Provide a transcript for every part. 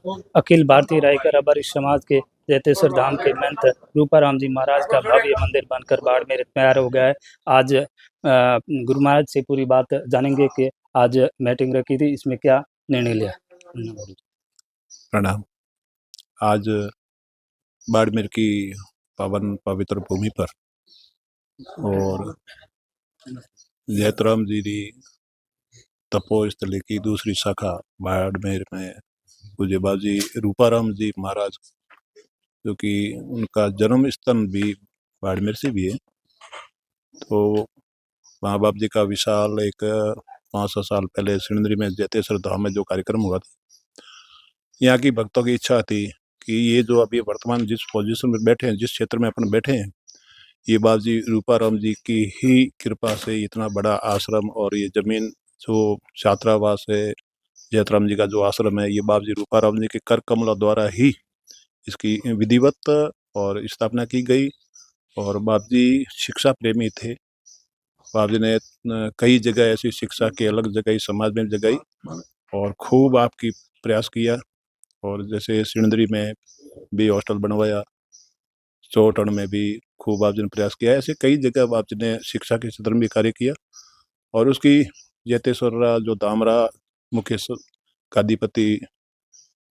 अखिल भारतीय रायकर रबारी समाज के जैतेश्वर धाम के महंत रूपाराम जी महाराज का भव्य मंदिर बनकर बाड़मेर तैयार हो गया है। आज गुरु महाराज से पूरी बात जानेंगे कि आज मीटिंग रखी थी, इसमें क्या निर्णय लिया। प्रणाम। आज बाड़मेर की पावन पवित्र भूमि पर और जैतराम जी की तपोस्थली की दूसरी शाखा बाड़मेर में पूज्य बाजी रूपाराम जी महाराज, जो कि उनका जन्म स्थल भी बाड़मेर से भी है, तो माँ बाप जी का विशाल एक 500 साल पहले सिणंदरी में जैतेश्वर धाम में जो कार्यक्रम हुआ था, यहाँ की भक्तों की इच्छा थी कि ये जो अभी वर्तमान जिस पोजीशन में बैठे हैं, जिस क्षेत्र में अपन बैठे हैं, ये बाबजी रूपाराम जी की ही कृपा से इतना बड़ा आश्रम और ये जमीन जो छात्रावास है, जैतराम जी का जो आश्रम है, ये बाबजी रूपाराम जी के कर कमलों द्वारा ही इसकी विधिवत और स्थापना की गई। और बाबजी शिक्षा प्रेमी थे। बाबजी ने कई जगह ऐसी शिक्षा की अलग जगह समाज में जगाई और खूब आपकी प्रयास किया। और जैसे सिणंदरी में भी हॉस्टल बनवाया, चौटन में भी खूब बाबजी ने प्रयास किया। ऐसे कई जगह बाबजी ने शिक्षा के क्षेत्र में भी कार्य किया। और उसकी जैतेश्वर जो दामरा मुख्य गादीपति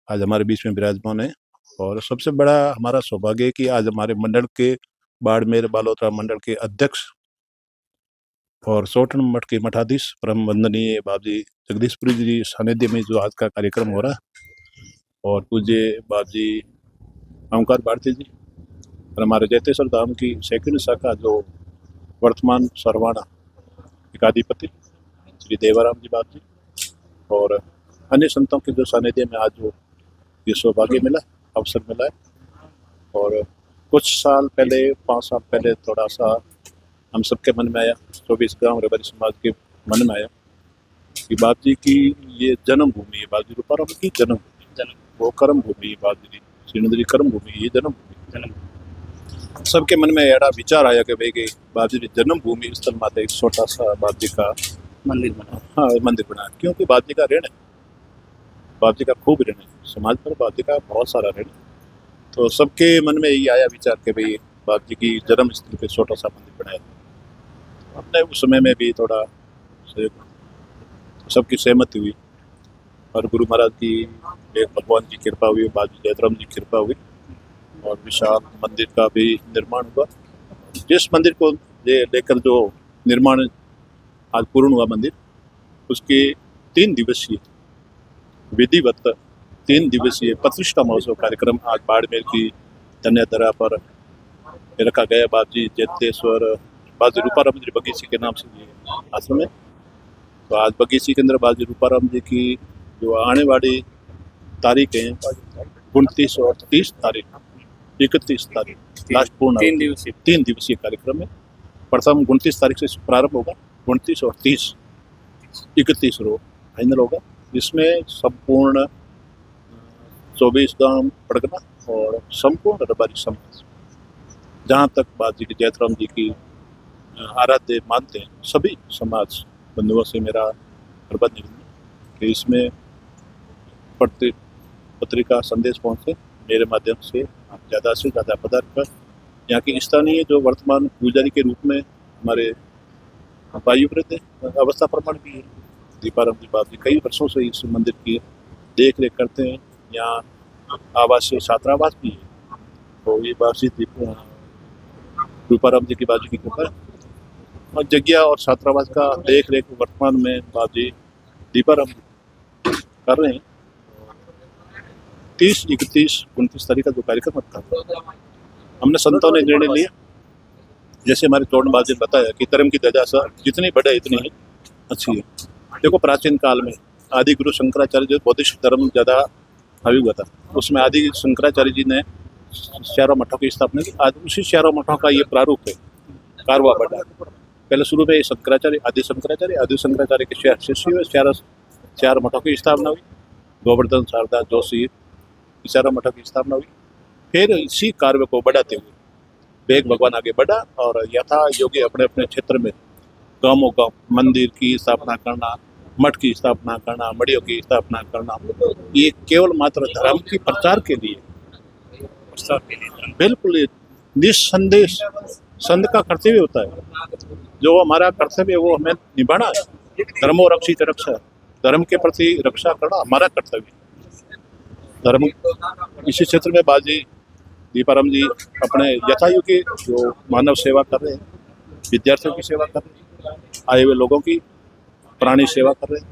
आज हमारे बीच में विराजमान है। और सबसे बड़ा हमारा सौभाग्य है कि आज हमारे मंडल के बाड़मेर बालोतरा मंडल के अध्यक्ष और चौटन मठ के मठाधीश परम वंदनीय बाबजी जगदीशपुरी जी सानिध्य में जो आज का कार्यक्रम हो रहा है, और पूज्य बाबजी ओंकार भारती जी और हमारे जैतेश्वर धाम की सेकंड शाखा जो वर्तमान सरवाना एकाधिपति श्री देवाराम जी बाबजी और अन्य संतों के जो सानिध्य में आज जो ये सौभाग्य मिला, अवसर मिला है। और कुछ साल पहले, 5 साल पहले थोड़ा सा हम सबके मन में आया, 24 गांव रबारी समाज के मन में आया कि बाबजी की ये जन्मभूमि है, बाबजी रूपाराम की जन्मभूमि, वो कर्म भूमि है, बाबजी सिणंदरी कर्म भूमि, ये जन्मभूमि। सबके मन में ऐसा विचार आया कि भाई बाबजी की जन्मभूमि स्थल माते एक छोटा सा बाबजी का मंदिर बना। हाँ, मंदिर बना, क्योंकि बाबजी का ऋण है, बाबजी का खूब ऋण है समाज पर, बाबजी का बहुत सारा ऋण है। तो सबके मन में यही आया विचार कि भाई बाबजी की जन्म स्थल पे छोटा सा मंदिर बनाया। हमने उस समय में भी थोड़ा सबकी सहमति हुई और गुरु महाराज की एक भगवान की कृपा हुई, बाबजी जैतराम जी की कृपा हुई और विशाल मंदिर का भी निर्माण हुआ। जिस मंदिर को लेकर जो निर्माण आज पूर्ण हुआ मंदिर, उसके 3 दिवसीय विधिवत 3 दिवसीय प्रतिष्ठा महोत्सव कार्यक्रम आज बाड़मेर की धन्यधरा पर रखा गया। बाबजी जैतेश्वर बाबजी रूपाराम जी बगीची के नाम से ये आश्रम है। तो आज बगीची के अंदर बाबजी रूपाराम जी की जो आने वाली तारीख है 29 और 30 तारीख, 31 तारीख लास्ट पूर्ण 3 दिवसीय कार्यक्रम है। प्रथम 29 तारीख से प्रारंभ होगा, 29 और 30, 31 रो फाइनल होगा। इसमें संपूर्ण 24 गांव परगना और संपूर्ण रबारी समाज, जहाँ तक बाबजी की जैतराम जी की आराध्य मानते हैं, सभी समाज बंधुओं से मेरा प्रबंध कि इसमें पत्रिका संदेश पहुँचे मेरे माध्यम से आप ज़्यादा से ज़्यादा पदार्थ कर यहाँ की स्थानीय जो वर्तमान पुजारी के रूप में हमारे वायुव्रत अवस्था प्रमाण भी है दीपाराम जी बाबजी कई वर्षों से इस मंदिर की देख रेख करते हैं। यहाँ आवासीय छात्रावास भी है, तो ये बाबजी रूपाराम जी की बाबजी की कृपा और जगह और छात्रावास का देख रेख वर्तमान में बाबजी दीपाराम कर रहे हैं। 30, 31, 29 तारीख का जो कार्यक्रम था, हमने संतों ने निर्णय लिया, जैसे हमारे तोड़ बाबजी ने बताया कि धर्म की ध्वजा जितनी बढ़े इतनी ही अच्छी है। देखो, प्राचीन काल में आदि गुरु शंकराचार्य जो बौद्धिस्ट धर्म ज़्यादा हावी हुआ था, उसमें आदि शंकराचार्य जी ने 4 मठों की स्थापना की। आज उसी 4 मठों का ये प्रारूप है कारवा बड़ा। पहले शुरू में शंकराचार्य, आदि शंकराचार्य के शिष्य हुए, 4 मठों की स्थापना हुई। गोवर्धन, शारदा, जोशी, 4 मठों की स्थापना हुई। फिर इसी कार्य को बढ़ाते हुए वेग भगवान आगे बढ़ा और यथा योगी अपने अपने क्षेत्र में गाँवों गाँव मंदिर की स्थापना करना, मठ की स्थापना करना, मड़ियों की स्थापना करना, ये केवल मात्र धर्म की प्रचार के लिए, बिल्कुल ये निस्संदेह संत का कर्तव्य होता है। जो हमारा कर्तव्य है वो हमें निभाना है। धर्मो रक्षित रक्षा, धर्म के प्रति रक्षा करना हमारा कर्तव्य है। धर्म इसी क्षेत्र में बाजी दीपाराम जी अपने यथायु के जो मानव सेवा कर रहे हैं, विद्यार्थियों की सेवा कर रहे हैं, आए हुए लोगों की प्राणी सेवा कर रहे हैं।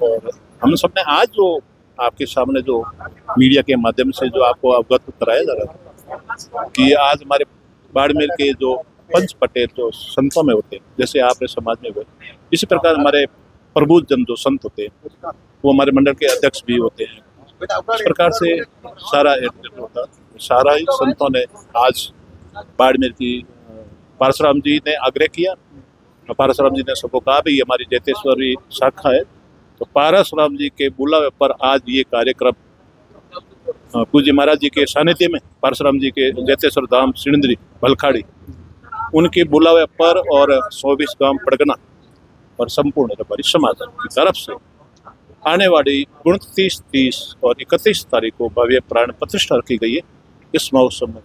और हम सब ने आज जो आपके सामने जो मीडिया के माध्यम से जो आपको अवगत कराया जा रहा है कि आज हमारे बाड़मेर के जो पंच पटेल जो संतों में होते हैं, जैसे आपने समाज में हुए, इसी प्रकार हमारे प्रबुद्ध जन जो संत होते हैं वो हमारे मंडल के अध्यक्ष भी होते हैं। इस प्रकार से सारा होता, सारा ही संतों ने आज बाड़मेर की पारसराम जी ने आग्रह किया, पारसराम जी ने सबको कहा भी हमारी जैतेश्वरी शाखा है, तो पारसराम जी के बुलावे पर आज ये कार्यक्रम पूज्य महाराज जी के सानिध्य में, पारसराम जी के जैतेश्वर धाम सिणंदरी भलखाड़ी, उनके बुलावे पर और 24 गांव पड़गना और संपूर्ण रबारी समाज की तरफ से आने वाली 29, 30 और 31 तारीख को भव्य प्राण प्रतिष्ठा रखी गई है। इस महोत्सव में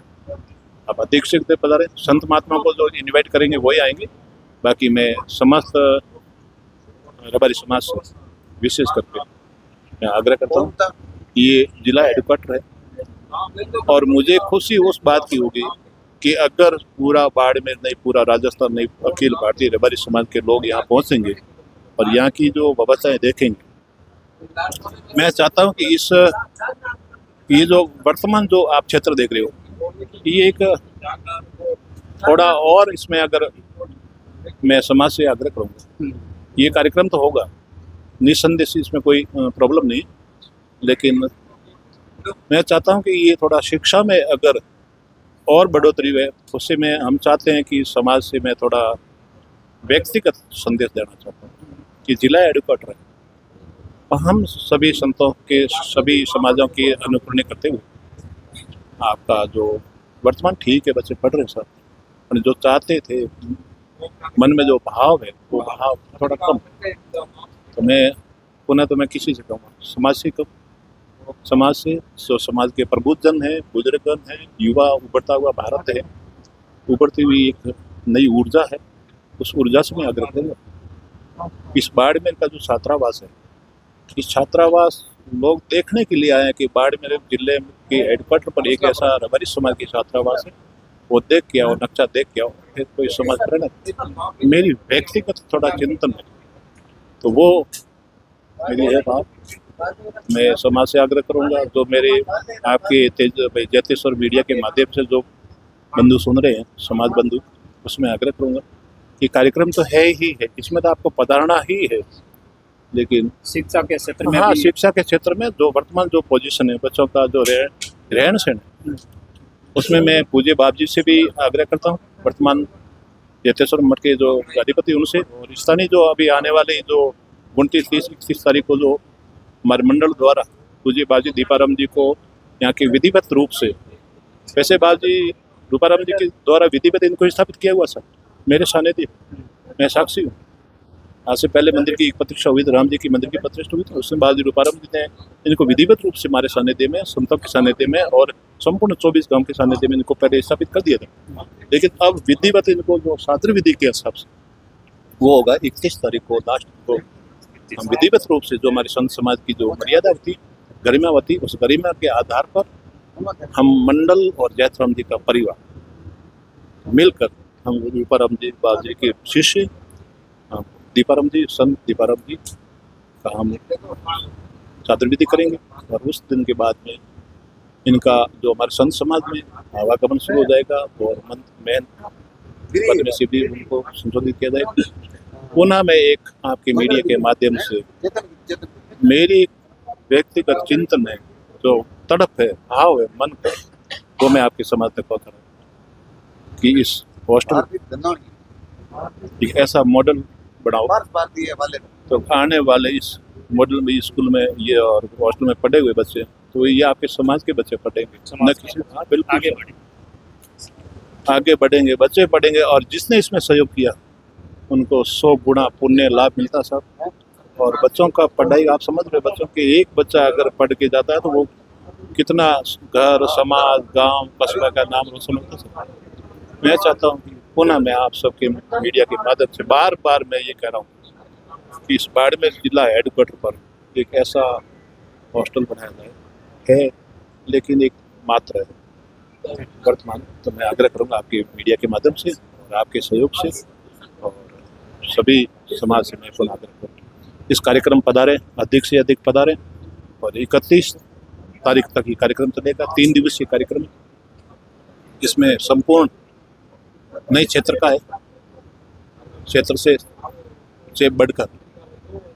आप अधिक से अधिक पधारें। संत महात्मा को जो इन्वाइट करेंगे वही आएंगे। बाकी मैं समस्त रबारी समाज से विशेष करके मैं आग्रह करता हूँ, ये जिला हेडक्वार्टर है और मुझे खुशी उस बात की होगी कि अगर पूरा बाड़मेर नहीं, पूरा राजस्थान नहीं, अखिल भारतीय रबारी समाज के लोग यहाँ पहुँचेंगे और यहाँ की जो व्यवस्थाएं देखेंगे, मैं चाहता हूँ कि ये जो वर्तमान जो आप क्षेत्र देख रहे हो, ये एक थोड़ा और इसमें अगर मैं समाज से आग्रह करूँगा, ये कार्यक्रम तो होगा निस्संदेह, इसमें कोई प्रॉब्लम नहीं, लेकिन मैं चाहता हूँ कि ये थोड़ा शिक्षा में अगर और बढ़ोतरी है, उससे मैं हम चाहते हैं कि समाज से मैं थोड़ा व्यक्तिगत संदेश देना चाहता हूँ कि जिला हेडक्वार्टर है और हम सभी संतों के सभी समाजों की अनुकरण करते हुए आपका जो वर्तमान ठीक है, बच्चे पढ़ रहे सर, जो चाहते थे मन में जो भाव है वो भाव थोड़ा कम है। तो मैं पुनः तो मैं किसी से कहूँगा, समाज से कहूँ, समाज से जो समाज के प्रबुद्धजन हैं, बुजुर्गजन हैं, युवा उभरता हुआ भारत है, उभरती हुई एक नई ऊर्जा है, उस ऊर्जा से मैं आग्रह करूँगा। इस बाड़मेर का जो छात्रावास है, इस छात्रावास लोग देखने के लिए आए हैं कि बाड़मेर जिले के हेडक्वार्टर पर एक ऐसा रबारी समाज की छात्रावास है, वो देख के आओ, नक्शा देख के आओ, फिर कोई समझ करना। मेरी व्यक्तिगत थोड़ा चिंतन है, तो वो मेरी है बात। मैं समाज से आग्रह करूंगा, जो मेरे आपके जैतेश्वर मीडिया के माध्यम से जो बंधु सुन रहे हैं, समाज बंधु, उसमें आग्रह करूंगा कि कार्यक्रम तो है ही है, इसमें तो आपको पधारना ही है, लेकिन शिक्षा के क्षेत्र में, हाँ, शिक्षा के क्षेत्र में जो वर्तमान जो पोजीशन है, बच्चों का जो रहन सहन है, उसमें मैं पूज्य बाप जी से भी आग्रह करता हूँ, वर्तमान जैतेश्वर मठ के जो अधिपति उनसे, और स्थानीय जो अभी आने वाले जो 29, 30, 31 तारीख को जो हमारे मंडल द्वारा पूज्य बाजी दीपाराम जी को यहाँ के विधिवत रूप से, वैसे बाजी रूपाराम जी के द्वारा विधिवत इनको स्थापित किया हुआ सर, मेरे सानिध्य, मैं साक्षी हूँ। आज से पहले मंदिर की प्रतिष्ठा हुई थी, राम जी की मंदिर की प्रतिष्ठा हुई थी, उसमें बाजी रूपाराम जी ने इनको विधिवत रूप से हमारे सानिध्य में, संतों के सानिध्य में और संपूर्ण 24 गांव के सानिध्य में इनको पहले स्थापित कर दिया था। लेकिन अब विधिवत इनको जो शास्त्र विधि के हिसाब से वो होगा 31 तारीख को, लास्ट को हम विधिवत रूप से जो हमारे संत समाज की जो मर्यादा थी, गरिमावती, उस गरिमा के आधार पर हम मंडल और जैतराम जी का परिवार मिलकर हम रूपाराम जी बाजी के शिष्य दीपाराम जी, संत दीपाराम जी का हम छात्र विधि करेंगे और उस दिन के बाद में इनका जो हमारे संत समाज में आवागमन शुरू हो जाएगा और मेन पद में से भी उनको संशोधित किया जाएगा। पुनः मैं एक आपके मीडिया के माध्यम से मेरी व्यक्तिगत चिंतन है, जो तड़प है, भाव है मन का, वो मैं आपके समाज तक पहुँचा रहा हूँ कि इस हॉस्टल एक ऐसा मॉडल बनाओ, तो आने वाले इस मॉडल में स्कूल में ये और हॉस्टल में पढ़े हुए बच्चे, तो ये आपके समाज के बच्चे पढ़ेंगे, न किसी, हाँ बिल्कुल आगे बढ़ेंगे, बच्चे पढ़ेंगे। और जिसने इसमें सहयोग किया उनको 100 गुना पुण्य लाभ मिलता सब। और बच्चों का पढ़ाई आप समझ रहे, बच्चों के एक बच्चा अगर पढ़ के जाता है तो वो कितना घर, समाज, गांव, कस्बा का नाम रोशन होता है। मैं चाहता हूँ कि पुनः मैं आप सबके मीडिया के माध्यम से बार बार मैं ये कह रहा हूँ कि इस बाड़मेर जिला हेडक्वार्टर पर एक ऐसा हॉस्टल बनाया जाए है, लेकिन एक मात्र है वर्तमान। तो मैं आग्रह करूँगा आपके मीडिया के माध्यम से और आपके सहयोग से और सभी समाज से मैं पुनः आग्रह करूँगा इस कार्यक्रम पधारें, अधिक से अधिक पधारें। और 31 तारीख तक ये कार्यक्रम चलेगा, 3 दिवसीय कार्यक्रम। इसमें संपूर्ण नए क्षेत्र का है, क्षेत्र से बढ़कर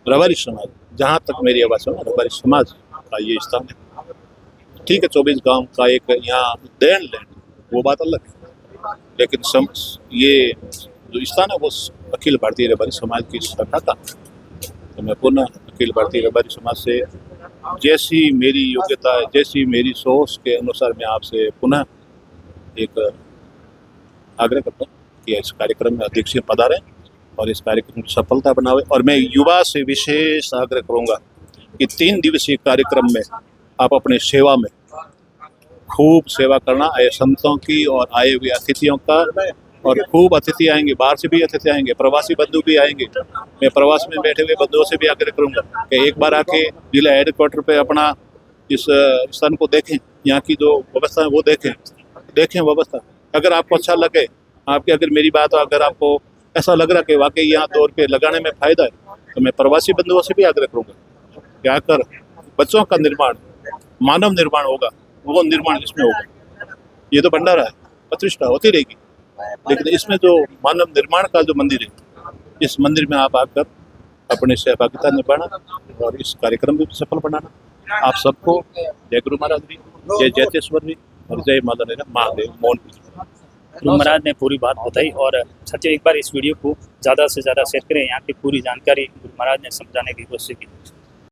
रबारी समाज, जहाँ तक मेरी आवाज़ है रबारी समाज का ये स्थान है। ठीक है, 24 गांव का एक यहाँ देन लैंड, वो बात अलग है, लेकिन ये जो स्थान है वो अखिल भारतीय रबारी समाज की शाखा का। तो मैं पुनः अखिल भारतीय रबारी समाज से जैसी मेरी योग्यता है, जैसी मेरी सोच के अनुसार मैं आपसे पुनः एक आग्रह करता हूँ कि इस कार्यक्रम में अधिक से पधारें और इस कार्यक्रम की सफलता बनावे। और मैं युवा से विशेष आग्रह करूँगा कि 3 दिवसीय कार्यक्रम में आप अपने सेवा में खूब सेवा करना, आए संतों की और आए हुए अतिथियों का। और खूब अतिथि आएंगे, बाहर से भी अतिथि आएंगे, प्रवासी बंधु भी आएंगे। मैं प्रवास में बैठे हुए बंधुओं से भी आग्रह करूँगा कि एक बार आके जिला हेडक्वार्टर पे अपना इस स्थान को देखें, यहाँ की जो व्यवस्था है वो देखें व्यवस्था। अगर आपको अच्छा लगे, आपकी अगर मेरी बात हो, अगर आपको ऐसा लग रहा कि वाकई यहाँ 2 रुपये लगाने में फ़ायदा है, तो मैं प्रवासी बंधुओं से भी आग्रह करूँगा कि आकर बच्चों का निर्माण, मानव निर्माण होगा, वो निर्माण इसमें होगा। ये तो भंडारा है, प्रतिष्ठा होती रहेगी, लेकिन इसमें जो मानव निर्माण का जो मंदिर है, इस मंदिर में आप आकर अपने सहभागिता निभाना और इस कार्यक्रम में भी सफल बनाना। आप सबको जय गुरु महाराज भी, जय जैतेश्वर भी और जय माता रानी महादेव मोहन भी। गुरु महाराज ने पूरी बात बताई और सच्चे एक बार इस वीडियो को ज़्यादा से ज़्यादा शेयर करें। यहाँ की पूरी जानकारी गुरु महाराज ने समझाने की कोशिश की।